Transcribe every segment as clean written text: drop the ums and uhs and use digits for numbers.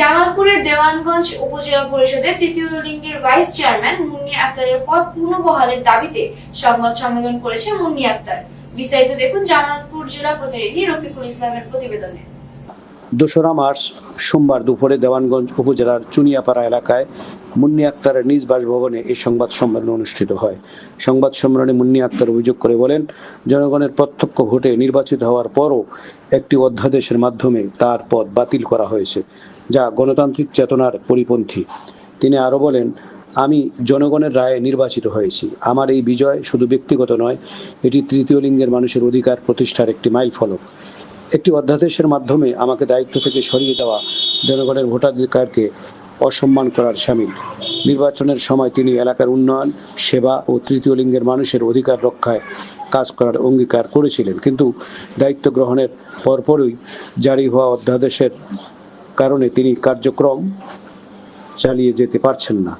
জামালপুরের দেওয়ানগঞ্জ উপজেলা পরিষদের তৃতীয় লিঙ্গের ভাইস চেয়ারম্যান মুন্নী আক্তারের পদ পুনর্বহালের দাবিতে সংবাদ সম্মেলন করেছে মুন্নী আক্তার। বিস্তারিত দেখুন জামালপুর জেলা প্রতিনিধি রফিকুল ইসলামের প্রতিবেদনে। ২রা মার্চ সোমবার দুপুরে দেওয়ানগঞ্জ উপজেলার চুনিয়াপাড়া এলাকায় মুন্নী আক্তারের নিজ বাসভবনে এই সংবাদ সম্মেলন অনুষ্ঠিত হয়। সংবাদ সম্মেলনে মুন্নী আক্তার অভিযোগ করে বলেন, জনগণের প্রত্যক্ষ ভোটে নির্বাচিত হওয়ার পরও একটি অধ্যাদেশের মাধ্যমে তার পদ বাতিল করা হয়েছে, যা গণতান্ত্রিক চেতনার পরিপন্থী। তিনি আরও বলেন, আমি জনগণের রায়ে নির্বাচিত হয়েছি। আমার এই বিজয় শুধু ব্যক্তিগত নয়, এটি তৃতীয় লিঙ্গের মানুষের অধিকার প্রতিষ্ঠার একটি মাইলফলক। একটি অধ্যাদেশের মাধ্যমে আমাকে দায়িত্ব থেকে সরিয়ে দেওয়া জনগণের ভোটাধিকারকে অসম্মান করার শামিল। নির্বাচনের সময় তিনি এলাকার উন্নয়ন, সেবা ও তৃতীয় লিঙ্গের মানুষের অধিকার রক্ষায় কাজ করার অঙ্গীকার করেছিলেন, কিন্তু দায়িত্ব গ্রহণের পরপরই জারি হওয়া অধ্যাদেশের কারণে তিনি কার্যক্রম চালিয়ে যেতে পারছেন না।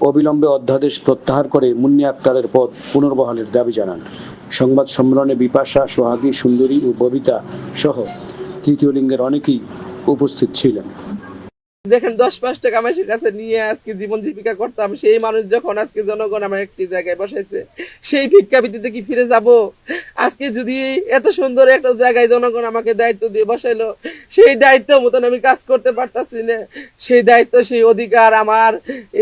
অবিলম্বে অধ্যাদেশ প্রত্যাহার করে মুন্নী আক্তারের পদ পুনর্বহালের দাবি জানান। সংবাদ সম্মেলনে বিপাশা, সোহাগী, সুন্দরী ও ববিতা সহ তৃতীয় লিঙ্গের অনেকেই উপস্থিত ছিলেন। দেখেন 10-5 টাকা মানুষের কাছে নিয়ে আজকে জীবন জীবিকা করতাম, সেই মানুষ যখন আজকে জনগণ আমার একটি জায়গায় বসাইছে, সেই ভিক্ষাবৃত্তিতে কি ফিরে যাব? আজকে যদি এত সুন্দর একটা জায়গায় জনগণ আমাকে দায়িত্ব দিয়ে বসাইলো, সেই দায়িত্ব মতন আমি কাজ করতে পারতাছি না। সেই দায়িত্ব, সেই অধিকার আমার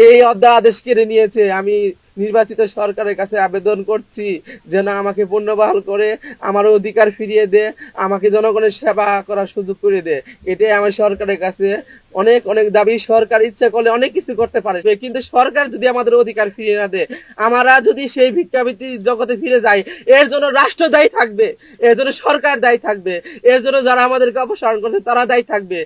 এই অধ্যাদেশ কেড়ে নিয়েছে। আমি নির্বাচিত সরকারের কাছে আবেদন করছি যেন আমাকে পুনর্বহাল করে আমার অধিকার ফিরিয়ে দে, আমাকে জনগণের সেবা করার সুযোগ করে দে। এটাই আমার সরকারের কাছে অনেক অনেক দাবি। সরকার ইচ্ছা করলে অনেক কিছু করতে পারে, কিন্তু সরকার যদি আমাদের অধিকার ফিরিয়ে না দেয়, আমরা যদি সেই ভিক্ষাবৃত্তি জগতে ফিরে যাই, এর জন্য রাষ্ট্র দায়ী থাকবে, এর জন্য সরকার দায়ী থাকবে, এর জন্য যারা আমাদেরকে অপসারণ করছে তারা দায়ী থাকবে।